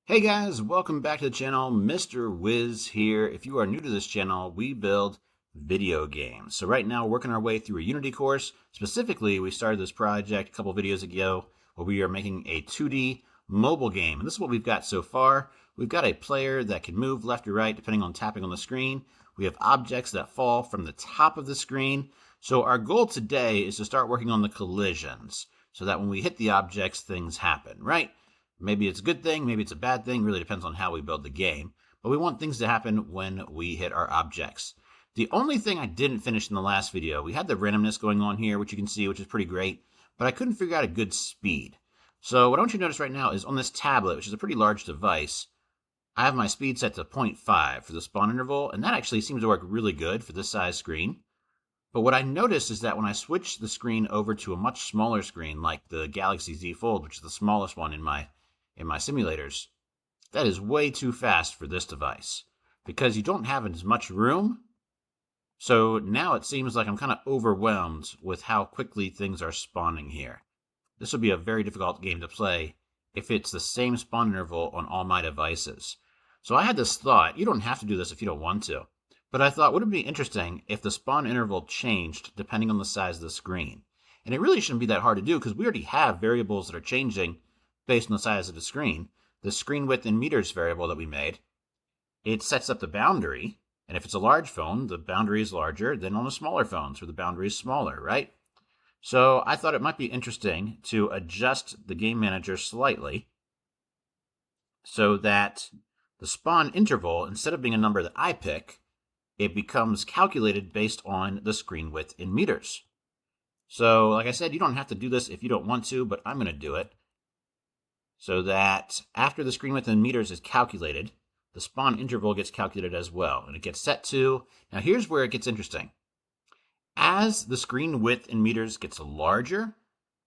Hey guys, welcome back to the channel. Mr. Wiz here. If you are new to this channel, we build video games. So right now we're working our way through a Unity course. Specifically, we started this project a couple videos ago where we are making a 2D mobile game. And this is what we've got so far. We've got a player that can move left or right depending on tapping on the screen. We have objects that fall from the top of the screen. So our goal today is to start working on the collisions so that when we hit the objects, things happen, right? Maybe it's a good thing, maybe it's a bad thing, really depends on how we build the game. But we want things to happen when we hit our objects. The only thing I didn't finish in the last video, we had the randomness going on here, which you can see, which is pretty great, but I couldn't figure out a good speed. So what I want you to notice right now is on this tablet, which is a pretty large device, I have my speed set to 0.5 for the spawn interval, and that actually seems to work really good for this size screen. But what I noticed is that when I switch the screen over to a much smaller screen, like the Galaxy Z Fold, which is the smallest one in my simulators, that is way too fast for this device because you don't have as much room. So now it seems like I'm kind of overwhelmed with how quickly things are spawning here. This would be a very difficult game to play if it's the same spawn interval on all my devices. So I had this thought, you don't have to do this if you don't want to, but I thought, would it be interesting if the spawn interval changed depending on the size of the screen? And it really shouldn't be that hard to do because we already have variables that are changing based on the size of the screen. The screen width in meters variable that we made, it sets up the boundary. And if it's a large phone, the boundary is larger than on the smaller phones where the boundary is smaller, right? So I thought it might be interesting to adjust the game manager slightly so that the spawn interval, instead of being a number that I pick, it becomes calculated based on the screen width in meters. So like I said, you don't have to do this if you don't want to, but I'm going to do it so that after the screen width in meters is calculated, the spawn interval gets calculated as well. And it gets set to, now here's where it gets interesting. As the screen width in meters gets larger,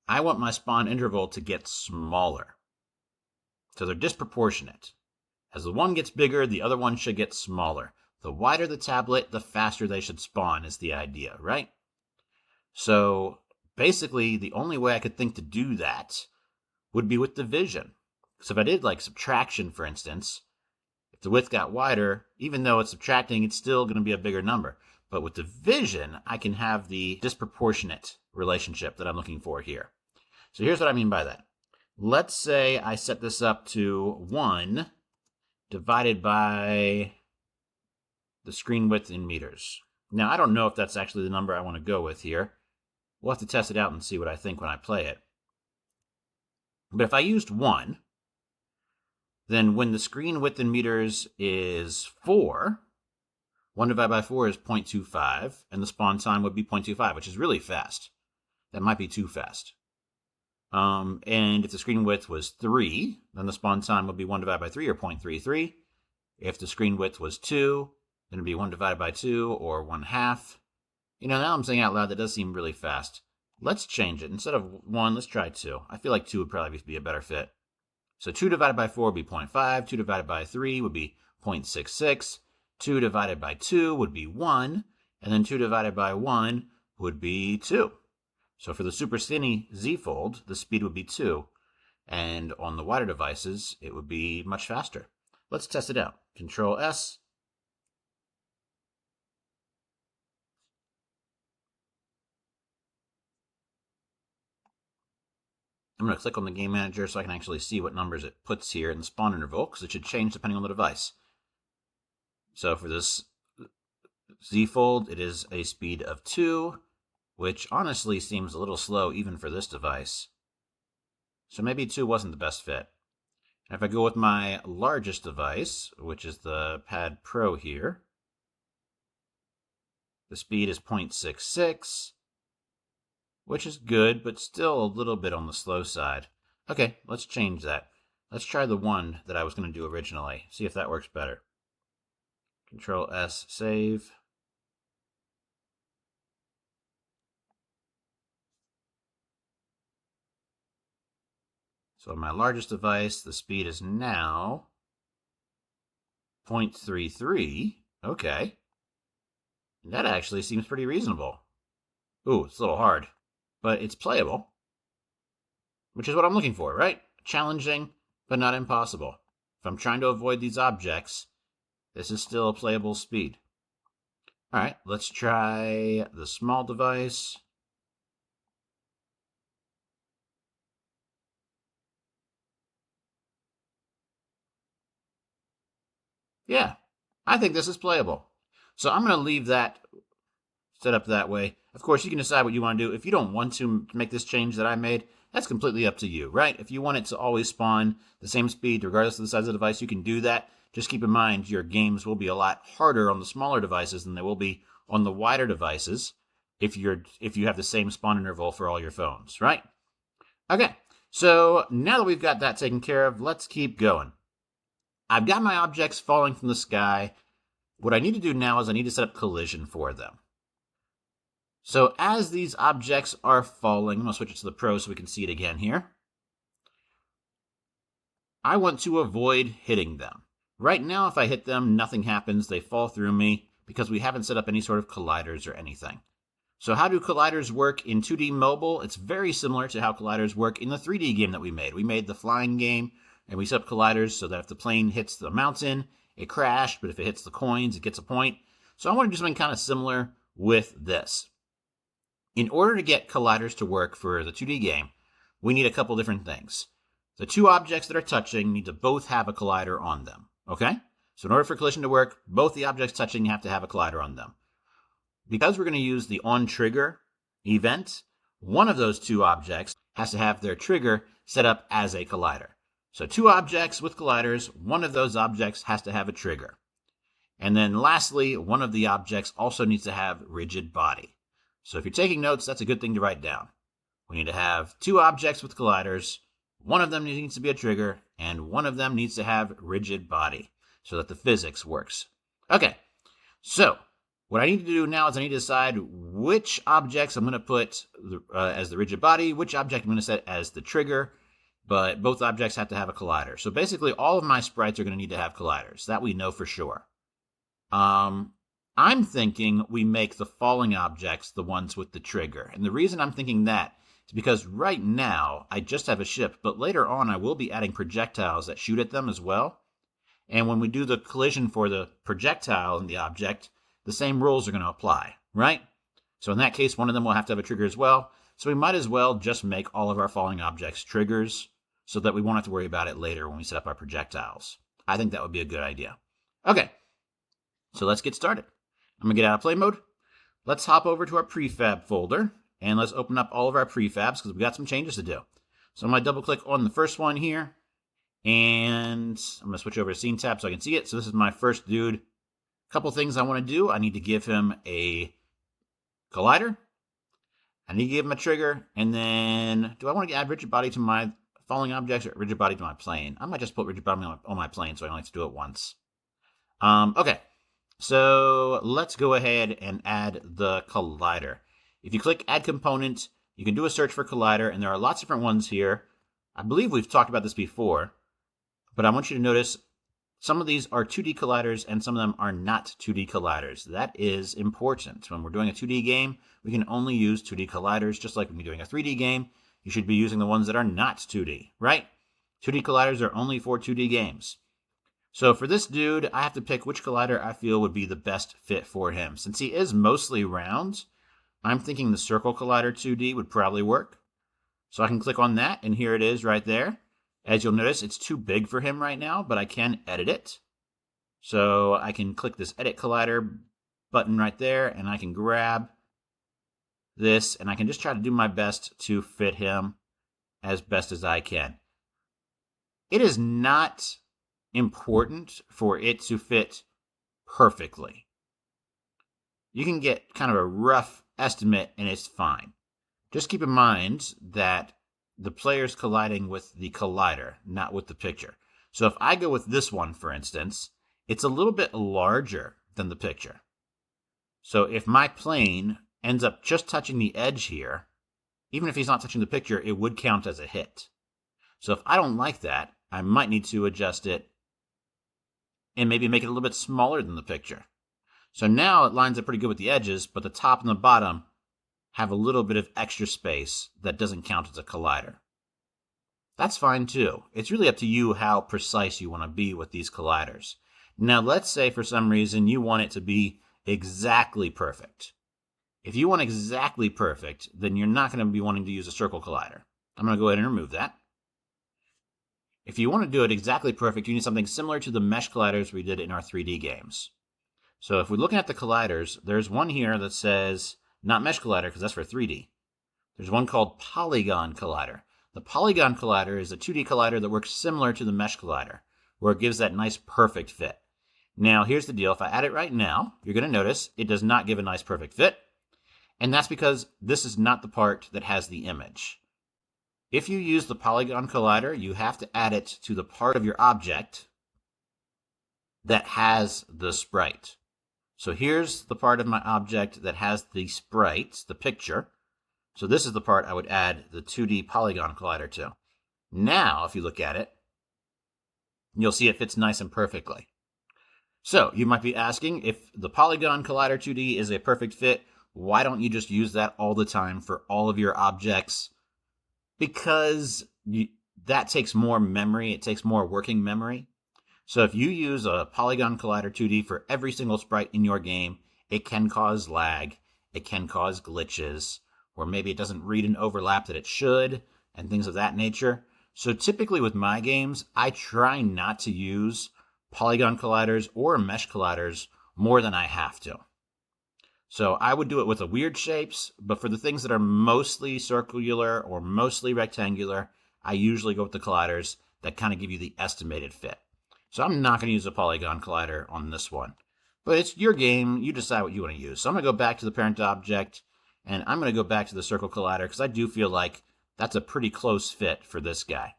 I want my spawn interval to get smaller. So they're disproportionate. As the one gets bigger, the other one should get smaller. The wider the tablet, the faster they should spawn is the idea, right? So basically, the only way I could think to do that would be with division. So if I did like subtraction, for instance, if the width got wider, even though it's subtracting, it's still going to be a bigger number. But with division, I can have the disproportionate relationship that I'm looking for here. So here's what I mean by that. Let's say I set this up to 1 divided by the screen width in meters. Now, I don't know if that's actually the number I want to go with here. We'll have to test it out and see what I think when I play it. But if I used 1, then when the screen width in meters is 4, 1 divided by 4 is 0.25, and the spawn time would be 0.25, which is really fast. That might be too fast. And if the screen width was 3, then the spawn time would be 1 divided by 3, or 0.33. If the screen width was 2, then it would be 1 divided by 2, or 1/2. You know, now I'm saying out loud, that does seem really fast. Let's change it. Instead of 1, let's try 2. I feel like 2 would probably be a better fit. So 2 divided by 4 would be 0.5. 2 divided by 3 would be 0.66. 2 divided by 2 would be 1. And then 2 divided by 1 would be 2. So for the super skinny Z Fold, the speed would be 2. And on the wider devices, it would be much faster. Let's test it out. Control S. I'm going to click on the game manager so I can actually see what numbers it puts here in the spawn interval, because it should change depending on the device. So for this Z Fold, it is a speed of 2, which honestly seems a little slow even for this device. So maybe 2 wasn't the best fit. And if I go with my largest device, which is the Pad Pro here, the speed is 0.66, which is good, but still a little bit on the slow side. Okay, let's change that. Let's try the 1 that I was going to do originally, see if that works better. Control S, save. So on my largest device, the speed is now 0.33. Okay. That actually seems pretty reasonable. Ooh, it's a little hard, but it's playable, which is what I'm looking for, right? Challenging, but not impossible. if I'm trying to avoid these objects, this is still a playable speed. All right, let's try the small device. Yeah, I think this is playable. So I'm going to leave that set up that way. Of course, you can decide what you want to do. If you don't want to make this change that I made, that's completely up to you, right? If you want it to always spawn the same speed regardless of the size of the device, you can do that. Just keep in mind your games will be a lot harder on the smaller devices than they will be on the wider devices if you have the same spawn interval for all your phones, right? Okay, so now that we've got that taken care of, let's keep going. I've got my objects falling from the sky. What I need to do now is I need to set up collision for them. So as these objects are falling, I'm going to switch it to the Pro so we can see it again here. I want to avoid hitting them. Right now, if I hit them, nothing happens. They fall through me because we haven't set up any sort of colliders or anything. So how do colliders work in 2D mobile? It's very similar to how colliders work in the 3D game that we made. We made the flying game, and we set up colliders so that if the plane hits the mountain, it crashed, but if it hits the coins, it gets a point. So I want to do something kind of similar with this. In order to get colliders to work for the 2D game, we need a couple different things. The two objects that are touching need to both have a collider on them, okay? So in order for collision to work, both the objects touching have to have a collider on them. Because we're going to use the onTrigger event, one of those two objects has to have their trigger set up as a collider. So two objects with colliders, one of those objects has to have a trigger. And then lastly, one of the objects also needs to have rigid body. So if you're taking notes, that's a good thing to write down. We need to have two objects with colliders. One of them needs to be a trigger, and one of them needs to have rigid body so that the physics works. Okay, so what I need to do now is I need to decide which objects I'm going to put as the rigid body, which object I'm going to set as the trigger, but both objects have to have a collider. So basically, all of my sprites are going to need to have colliders. That we know for sure. I'm thinking we make the falling objects the ones with the trigger. And the reason I'm thinking that is because right now I just have a ship, but later on I will be adding projectiles that shoot at them as well. And when we do the collision for the projectile and the object, the same rules are going to apply, right? So in that case, one of them will have to have a trigger as well. So we might as well just make all of our falling objects triggers so that we won't have to worry about it later when we set up our projectiles. I think that would be a good idea. Okay, so let's get started. I'm going to get out of play mode. Let's hop over to our prefab folder, and let's open up all of our prefabs because we've got some changes to do. So I'm going to double click on the first one here, and I'm going to switch over to scene tab so I can see it. So this is my first dude. A couple things I want to do. I need to give him a collider. I need to give him a trigger, and then do I want to add rigid body to my falling objects or rigid body to my plane? I might just put rigid body on my plane so I only have to do it once. Okay. So let's go ahead and add the collider. If you click Add Component, you can do a search for collider, and there are lots of different ones here. I believe we've talked about this before, but I want you to notice some of these are 2D colliders and some of them are not 2D colliders. That is important. When we're doing a 2D game, we can only use 2D colliders, just like when you're doing a 3D game, you should be using the ones that are not 2D, right? 2D colliders are only for 2D games. So for this dude, I have to pick which collider I feel would be the best fit for him. Since he is mostly round, I'm thinking the Circle Collider 2D would probably work. So I can click on that, and here it is right there. As you'll notice, it's too big for him right now, but I can edit it. So I can click this Edit Collider button right there, and I can grab this, and I can just try to do my best to fit him as best as I can. It is not important for it to fit perfectly. You can get kind of a rough estimate and it's fine. Just keep in mind that the player's colliding with the collider, not with the picture. So if I go with this one, for instance, it's a little bit larger than the picture. So if my plane ends up just touching the edge here, even if he's not touching the picture, it would count as a hit. So if I don't like that, I might need to adjust it and maybe make it a little bit smaller than the picture. So now it lines up pretty good with the edges, but the top and the bottom have a little bit of extra space that doesn't count as a collider. that's fine too. It's really up to you how precise you want to be with these colliders. Now, let's say for some reason you want it to be exactly perfect. If you want exactly perfect, then you're not going to be wanting to use a circle collider. I'm going to go ahead and remove that. If you want to do it exactly perfect, you need something similar to the mesh colliders we did in our 3D games. So if we're looking at the colliders, there's one here that says, not mesh collider because that's for 3D. There's one called Polygon Collider. The Polygon Collider is a 2D collider that works similar to the Mesh Collider, where it gives that nice perfect fit. Now, here's the deal. If I add it right now, you're going to notice it does not give a nice perfect fit, and that's because this is not the part that has the image. If you use the Polygon Collider, you have to add it to the part of your object that has the sprite. So here's the part of my object that has the sprite, the picture. So this is the part I would add the 2D Polygon Collider to. Now, if you look at it, you'll see it fits nice and perfectly. So you might be asking, if the Polygon Collider 2D is a perfect fit, why don't you just use that all the time for all of your objects? Because that takes more memory, it takes more working memory. So if you use a Polygon Collider 2D for every single sprite in your game, it can cause lag, it can cause glitches, or maybe it doesn't read an overlap that it should, and things of that nature. So typically with my games, I try not to use Polygon colliders or mesh colliders more than I have to. So I would do it with the weird shapes, but for the things that are mostly circular or mostly rectangular, I usually go with the colliders that kind of give you the estimated fit. So I'm not going to use a Polygon Collider on this one. But it's your game. You decide what you want to use. So I'm going to go back to the parent object, and I'm going to go back to the Circle Collider because I do feel like that's a pretty close fit for this guy.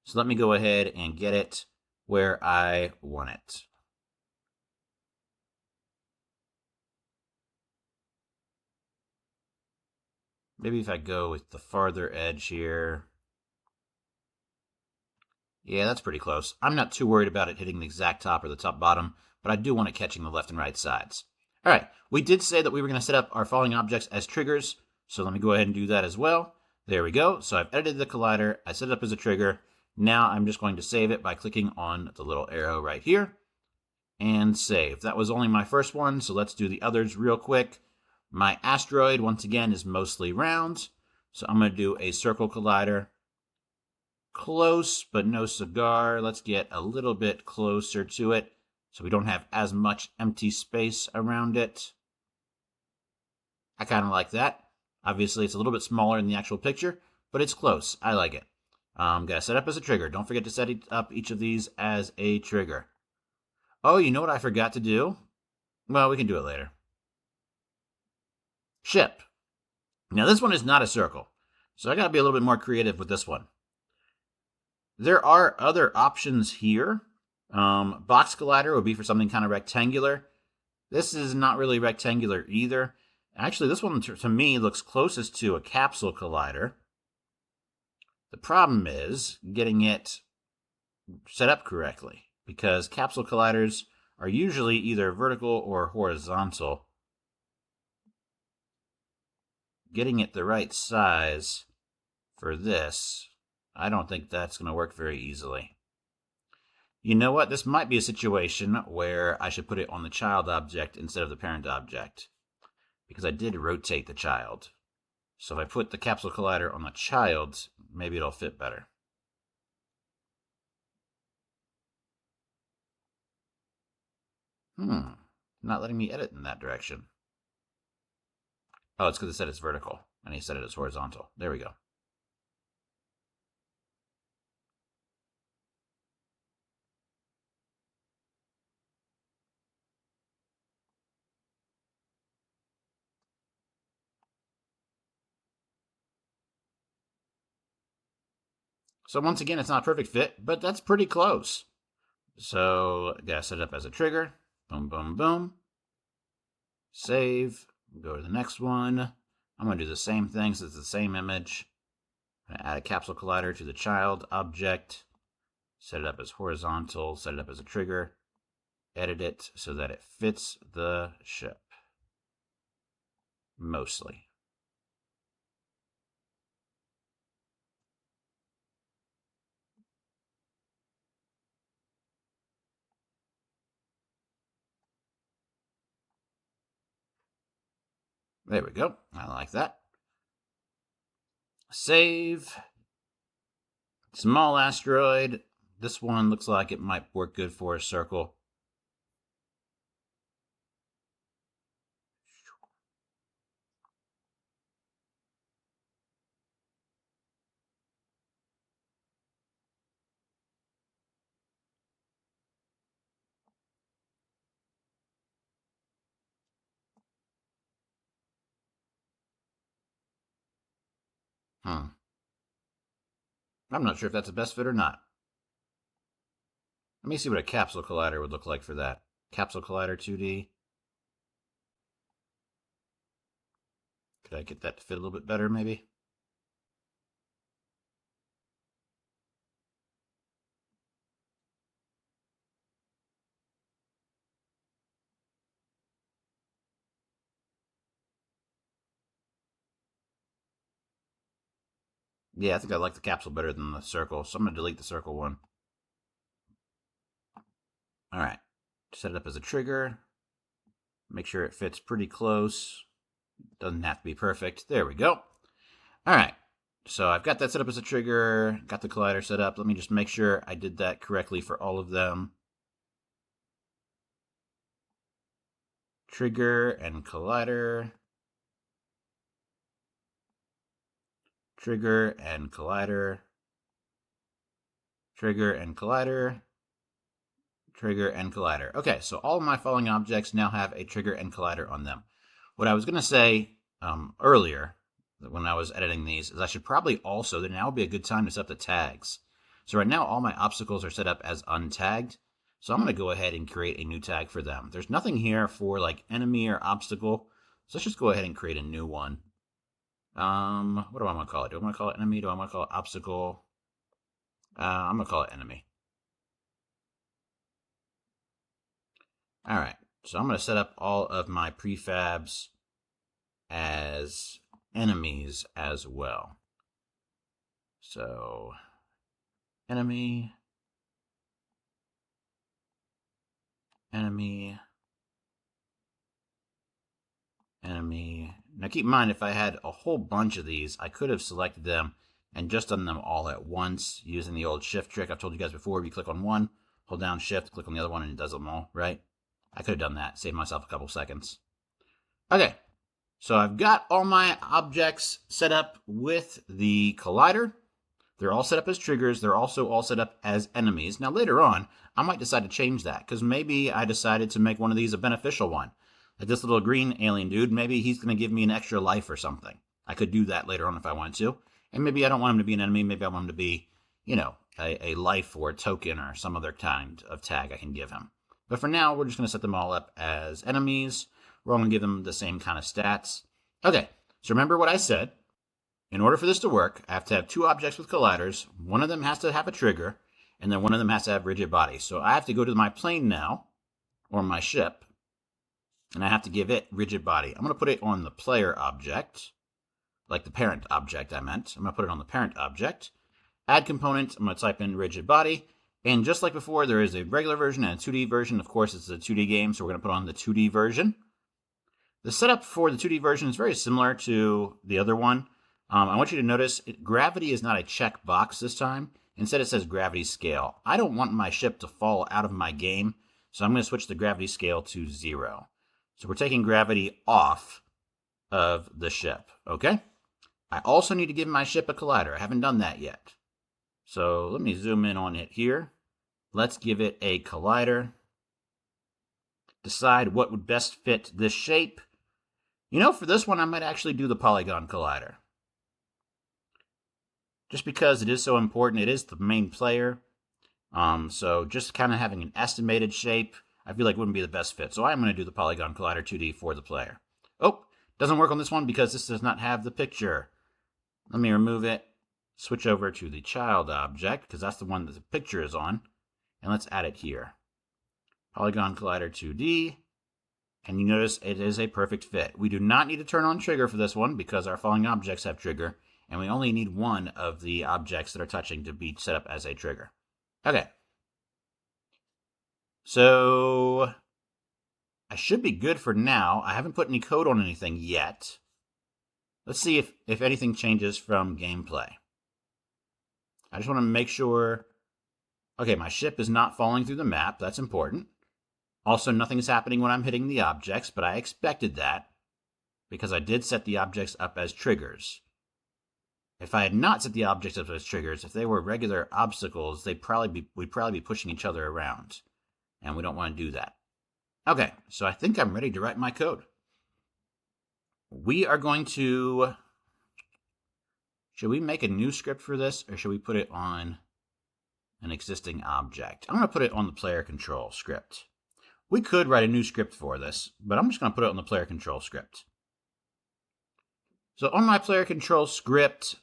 So let me go ahead and get it where I want it. Maybe if I go with the farther edge here. Yeah, that's pretty close. I'm not too worried about it hitting the exact top or the top bottom, but I do want it catching the left and right sides. All right, we did say that we were going to set up our falling objects as triggers, so let me go ahead and do that as well. There we go. So I've edited the collider. I set it up as a trigger. Now I'm just going to save it by clicking on the little arrow right here and save. That was only my first one, so let's do the others real quick. My asteroid, once again, is mostly round, so I'm going to do a circle collider. Close, but no cigar. Let's get a little bit closer to it so we don't have as much empty space around it. I kind of like that. Obviously, it's a little bit smaller in the actual picture, but it's close. I like it. Gotta set up as a trigger. Don't forget to set up each of these as a trigger. Oh, you know what I forgot to do? Well, we can do it later. Ship. Now, this one is not a circle, so I gotta be a little bit more creative with this one. There are other options here. Box collider would be for something kind of rectangular. This is not really rectangular either. Actually, this one to me looks closest to a capsule collider. The problem is getting it set up correctly, because capsule colliders are usually either vertical or horizontal. Getting it the right size for this, I don't think that's going to work very easily. You know what? This might be a situation where I should put it on the child object instead of the parent object, because I did rotate the child. So if I put the capsule collider on the child, maybe it'll fit better. Not letting me edit in that direction. Oh, it's because it said it's vertical, and he said it as horizontal. There we go. So once again, it's not a perfect fit, but that's pretty close. So I gotta set it up as a trigger. Boom, boom, boom. Save. Go to the next one. I'm gonna do the same thing since it's the same image. I'm gonna add a capsule collider to the child object. Set it up as horizontal. Set it up as a trigger. Edit it so that it fits the ship. Mostly. There we go. I like that. Save. Small asteroid. This one looks like it might work good for a circle. I'm not sure if that's the best fit or not. Let me see what a capsule collider would look like for that. Capsule collider 2D. Could I get that to fit a little bit better, maybe? Yeah, I think I like the capsule better than the circle, so I'm going to delete the circle one. All right. Set it up as a trigger. Make sure it fits pretty close. Doesn't have to be perfect. There we go. All right. So I've got that set up as a trigger, got the collider set up. Let me just make sure I did that correctly for all of them. Trigger and collider. Trigger and collider. Trigger and collider. Trigger and collider. Okay, so all of my following objects now have a trigger and collider on them. What I was going to say earlier, when I was editing these, is I should probably also, then now would be a good time to set up the tags. So right now all my obstacles are set up as untagged. So I'm going to go ahead and create a new tag for them. There's nothing here for like enemy or obstacle. So let's just go ahead and create a new one. What do I want to call it? Do I want to call it enemy? Do I want to call it obstacle? I'm going to call it enemy. All right. So I'm going to set up all of my prefabs as enemies as well. So enemy, enemy, enemy. Now keep in mind, if I had a whole bunch of these, I could have selected them and just done them all at once using the old shift trick I've told you guys before. If you click on one, hold down shift, click on the other one, and it does them all, right? I could have done that, saved myself a couple seconds. Okay, so I've got all my objects set up with the collider. They're all set up as triggers. They're also all set up as enemies. Now later on, I might decide to change that because maybe I decided to make one of these a beneficial one. Like this little green alien dude, maybe he's going to give me an extra life or something. I could do that later on if I wanted to. And maybe I don't want him to be an enemy. Maybe I want him to be, you know, a life or a token or some other kind of tag I can give him. But for now, we're just going to set them all up as enemies. We're all going to give them the same kind of stats. Okay, so remember what I said. In order for this to work, I have to have two objects with colliders. One of them has to have a trigger, and then one of them has to have rigid bodies. So I have to go to my plane now, or my ship, and I have to give it rigid body. I'm going to put it on the player object, like the parent object I meant. I'm going to put it on the parent object. Add component, I'm going to type in rigid body. And just like before, there is a regular version and a 2D version. Of course, it's a 2D game, so we're going to put on the 2D version. The setup for the 2D version is very similar to the other one. I want you to notice gravity is not a check box this time. Instead, it says gravity scale. I don't want my ship to fall out of my game, so I'm going to switch the gravity scale to 0. So we're taking gravity off of the ship, okay? I also need to give my ship a collider. I haven't done that yet. So let me zoom in on it here. Let's give it a collider. Decide what would best fit this shape. You know, for this one, I might actually do the polygon collider. Just because it is so important, it is the main player. So just kind of having an estimated shape, I feel like wouldn't be the best fit. So I'm going to do the polygon collider 2D for the player. Oh, doesn't work on this one because this does not have the picture. Let me remove it. Switch over to the child object because that's the one that the picture is on. And let's add it here. Polygon collider 2D. And you notice it is a perfect fit. We do not need to turn on trigger for this one because our following objects have trigger. And we only need one of the objects that are touching to be set up as a trigger. Okay. So I should be good for now. I haven't put any code on anything yet. let's see if anything changes from gameplay. I just want to make sure, okay, my ship is not falling through the map. That's important. Also, nothing is happening when I'm hitting the objects, but I expected that because I did set the objects up as triggers. If I had not set the objects up as triggers, if they were regular obstacles, we'd probably be pushing each other around, and we don't want to do that. Okay, so I think I'm ready to write my code. We are going to... Should we make a new script for this, or should we put it on an existing object? I'm going to put it on the player control script. We could write a new script for this, but I'm just going to put it on the player control script. So on my player control script,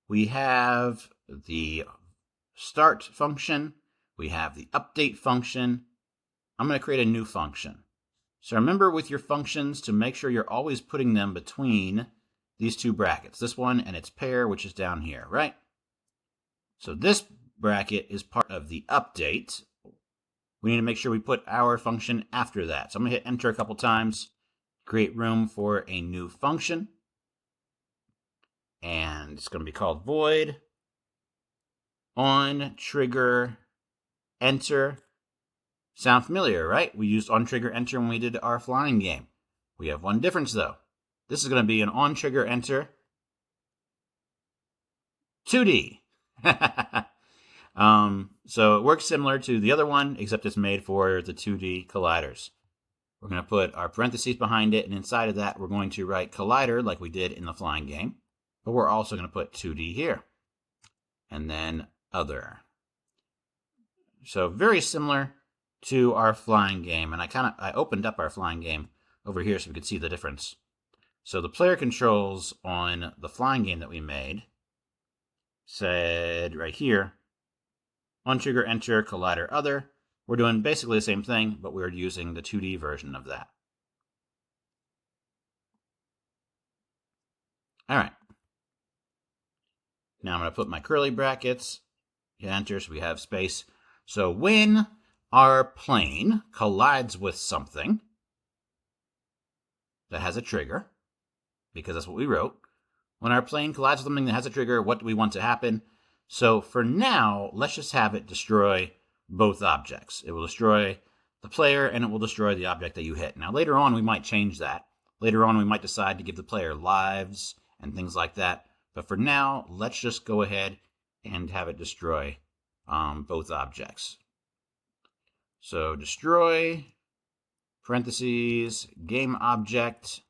we have the start function, we have the update function. I'm going to create a new function. So remember with your functions to make sure you're always putting them between these two brackets, this one and its pair, which is down here, right? So this bracket is part of the update. We need to make sure we put our function after that. So I'm going to hit enter a couple times, create room for a new function. And it's going to be called void on trigger enter. Sound familiar, right? We used on trigger enter when we did our flying game. We have one difference though. This is going to be an on trigger enter 2D. So it works similar to the other one, except it's made for the 2D colliders. We're going to put our parentheses behind it, and inside of that, we're going to write collider like we did in the flying game. But we're also going to put 2D here. And then other. So very similar to our flying game. And I opened up our flying game over here so we could see the difference. So the player controls on the flying game that we made said right here, on trigger enter collider other. We're doing basically the same thing, but we're using the 2D version of that. All right. Now I'm going to put my curly brackets, hit enter so we have space. So when our plane collides with something that has a trigger, because that's what we wrote, when our plane collides with something that has a trigger, what do we want to happen? So for now, let's just have it destroy both objects. It will destroy the player and it will destroy the object that you hit. Now later on, we might change that. Later on, we might decide to give the player lives and things like that. But for now, let's just go ahead and have it destroy both objects. So destroy, parentheses, game object,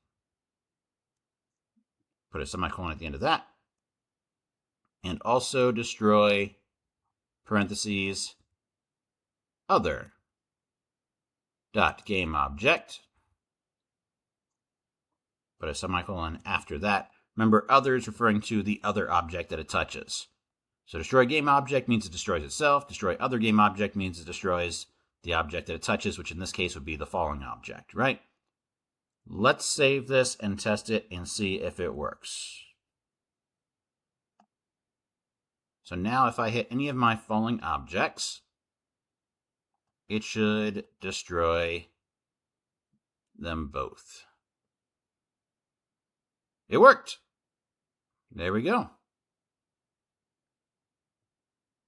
put a semicolon at the end of that, and also destroy, parentheses, other dot game object, put a semicolon after that. Remember, other is referring to the other object that it touches. So destroy game object means it destroys itself. Destroy other game object means it destroys the object that it touches, which in this case would be the falling object, right? Let's save this and test it and see if it works. So now if I hit any of my falling objects, it should destroy them both. It worked. There we go.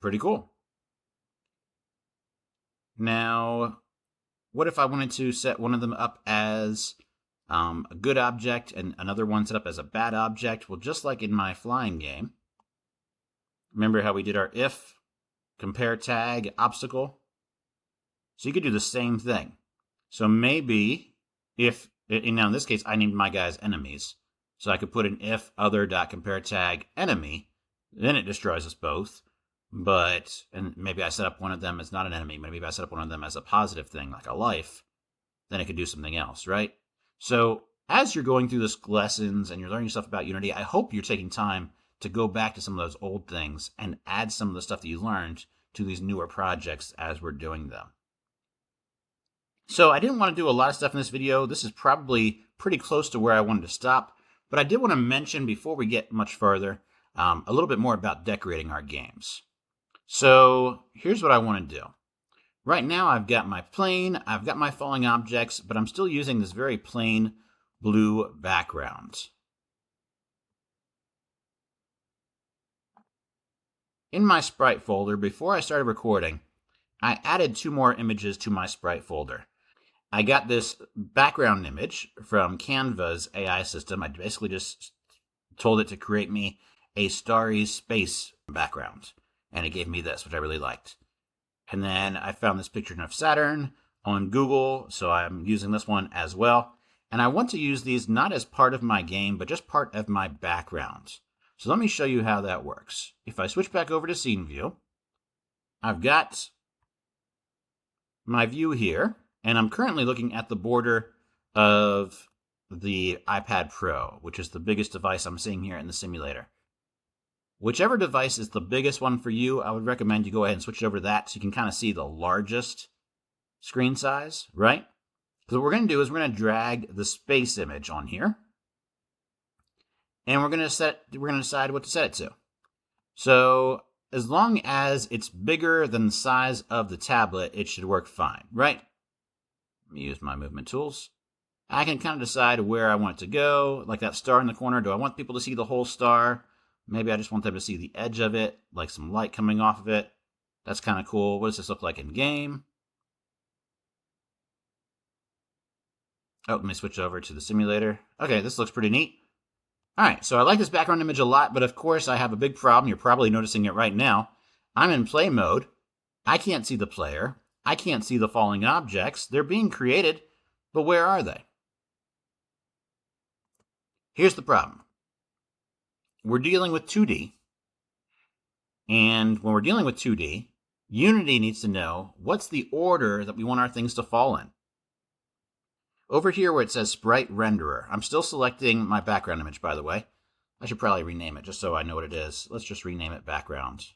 Pretty cool. Now, what if I wanted to set one of them up as a good object and another one set up as a bad object? Well, just like in my flying game, remember how we did our if, compare tag, obstacle? So you could do the same thing. So maybe if, now in this case, I named my guys enemies. So I could put an if other.compare tag enemy, then it destroys us both. But, and maybe I set up one of them as not an enemy, maybe I set up one of them as a positive thing, like a life, then it could do something else, right? So as you're going through this lessons and you're learning stuff about Unity, I hope you're taking time to go back to some of those old things and add some of the stuff that you learned to these newer projects as we're doing them. So I didn't want to do a lot of stuff in this video. This is probably pretty close to where I wanted to stop. But I did want to mention, before we get much further, a little bit more about decorating our games. So here's what I want to do. Right now I've got my plane, I've got my falling objects, but I'm still using this very plain blue background. in my sprite folder, before I started recording, I added 2 more images to my sprite folder. I got this background image from Canva's AI system. I basically just told it to create me a starry space background, and it gave me this, which I really liked. And then I found this picture of Saturn on Google, so I'm using this one as well. And I want to use these not as part of my game, but just part of my background. So let me show you how that works. If I switch back over to scene view, I've got my view here, and I'm currently looking at the border of the iPad Pro, which is the biggest device I'm seeing here in the simulator. Whichever device is the biggest one for you, I would recommend you go ahead and switch over to that so you can kind of see the largest screen size, right? Because what we're going to do is we're going to drag the space image on here, and we're going to decide what to set it to. So as long as it's bigger than the size of the tablet, it should work fine, right? Let me use my movement tools. I can kind of decide where I want it to go, like that star in the corner. Do I want people to see the whole star? Maybe I just want them to see the edge of it, like some light coming off of it. That's kind of cool. What does this look like in game? Oh, let me switch over to the simulator. Okay, this looks pretty neat. All right, so I like this background image a lot, but of course I have a big problem. You're probably noticing it right now. I'm in play mode. I can't see the player. I can't see the falling objects. They're being created, but where are they? Here's the problem. We're dealing with 2D, and when we're dealing with 2D, Unity needs to know what's the order that we want our things to fall in. Over here where it says Sprite Renderer, I'm still selecting my background image, by the way. I should probably rename it just so I know what it is. Let's just rename it Background.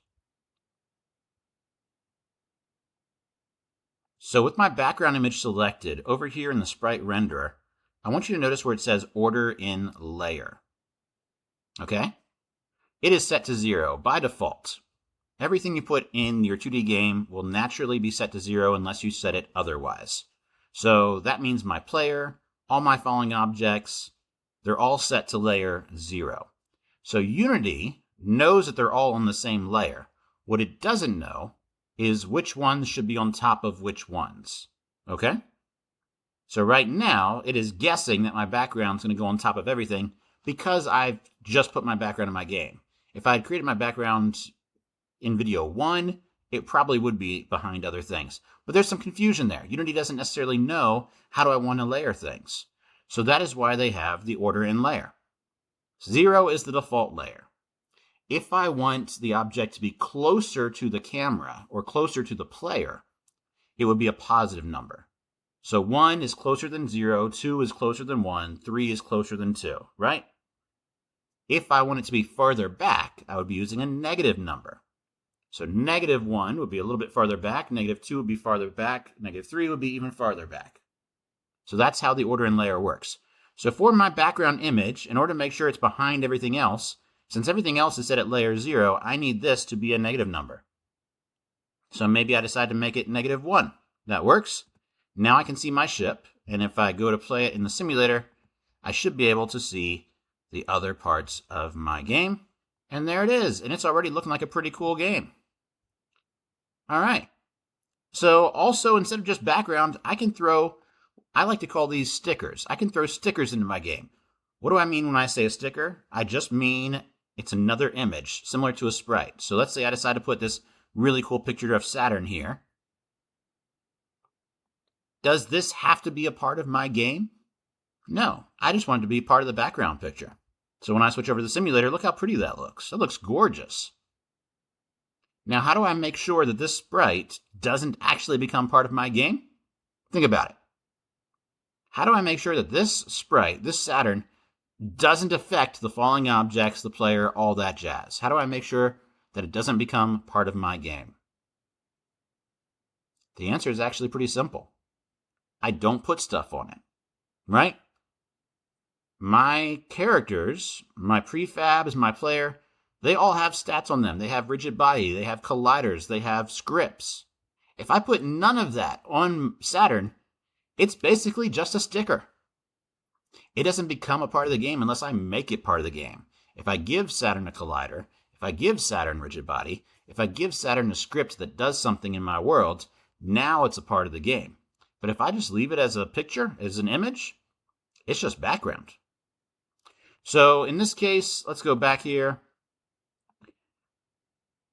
So with my background image selected, over here in the Sprite Renderer, I want you to notice where it says Order in Layer. Okay? It is set to 0 by default. Everything you put in your 2D game will naturally be set to 0 unless you set it otherwise. So that means my player, all my falling objects, they're all set to layer 0. So Unity knows that they're all on the same layer. What it doesn't know is which ones should be on top of which ones. Okay? So right now, it is guessing that my background's going to go on top of everything because I've just put my background in my game. If I had created my background in video 1, it probably would be behind other things. But there's some confusion there. Unity doesn't necessarily know how do I want to layer things. So that is why they have the order in layer. 0 is the default layer. If I want the object to be closer to the camera or closer to the player, it would be a positive number. So 1 is closer than 0, 2 is closer than 1, 3 is closer than 2, right? If I want it to be farther back, I would be using a negative number. So -1 would be a little bit farther back, -2 would be farther back, -3 would be even farther back. So that's how the order in layer works. So for my background image, in order to make sure it's behind everything else, since everything else is set at layer 0, I need this to be a negative number. So maybe I decide to make it -1. That works. Now I can see my ship, and if I go to play it in the simulator, I should be able to see the other parts of my game. And there it is, and it's already looking like a pretty cool game. All right. So also, instead of just background, I like to call these stickers. I can throw stickers into my game. What do I mean when I say a sticker? I just mean it's another image, similar to a sprite. So let's say I decide to put this really cool picture of Saturn here. Does this have to be a part of my game? No, I just want it to be part of the background picture. So when I switch over to the simulator, look how pretty that looks. That looks gorgeous. Now, how do I make sure that this sprite doesn't actually become part of my game? Think about it. How do I make sure that this sprite, this Saturn, doesn't affect the falling objects, the player, all that jazz? How do I make sure that it doesn't become part of my game? The answer is actually pretty simple. I don't put stuff on it, right? My characters, my prefabs, my player, they all have stats on them. They have rigid body, they have colliders, they have scripts. If I put none of that on Saturn, it's basically just a sticker. It doesn't become a part of the game unless I make it part of the game. If I give Saturn a collider, if I give Saturn rigid body, if I give Saturn a script that does something in my world, now it's a part of the game. But if I just leave it as a picture, as an image, it's just background. So in this case, let's go back here.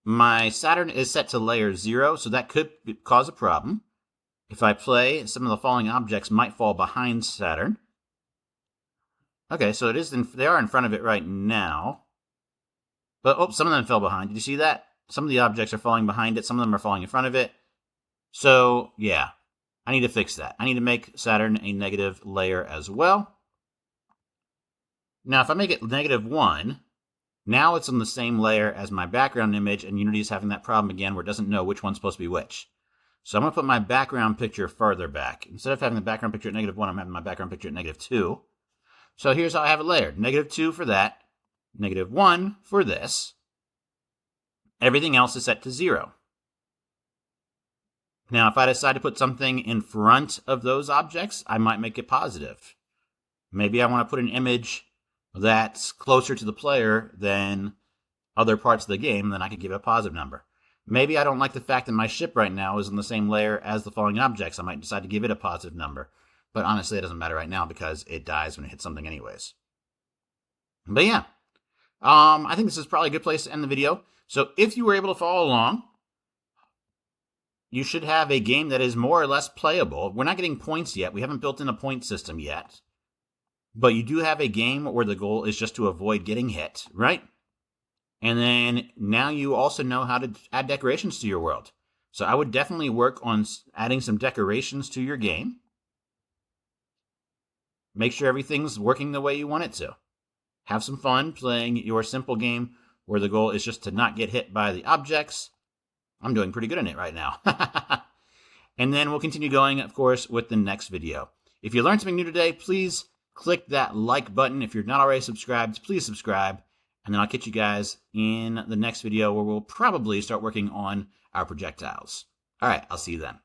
My Saturn is set to layer 0, so that could cause a problem. If I play, some of the falling objects might fall behind Saturn. Okay, so they are in front of it right now. But, some of them fell behind. Did you see that? Some of the objects are falling behind it. Some of them are falling in front of it. So, yeah, I need to fix that. I need to make Saturn a negative layer as well. Now, if I make it -1, now it's on the same layer as my background image, and Unity is having that problem again where it doesn't know which one's supposed to be which. So I'm going to put my background picture further back. Instead of having the background picture at -1, I'm having my background picture at -2. So here's how I have it layered. -2 for that, -1 for this. Everything else is set to 0. Now, if I decide to put something in front of those objects, I might make it positive. Maybe I want to put an image that's closer to the player than other parts of the game, then I could give it a positive number. Maybe I don't like the fact that my ship right now is in the same layer as the falling objects. I might decide to give it a positive number. But honestly, it doesn't matter right now because it dies when it hits something anyways. But yeah, I think this is probably a good place to end the video. So if you were able to follow along, you should have a game that is more or less playable. We're not getting points yet. We haven't built in a point system yet. But you do have a game where the goal is just to avoid getting hit, right? And then now you also know how to add decorations to your world. So I would definitely work on adding some decorations to your game. Make sure everything's working the way you want it to. Have some fun playing your simple game where the goal is just to not get hit by the objects. I'm doing pretty good in it right now. And then we'll continue going, of course, with the next video. If you learned something new today, please click that like button. If you're not already subscribed, please subscribe. And then I'll catch you guys in the next video where we'll probably start working on our projectiles. All right, I'll see you then.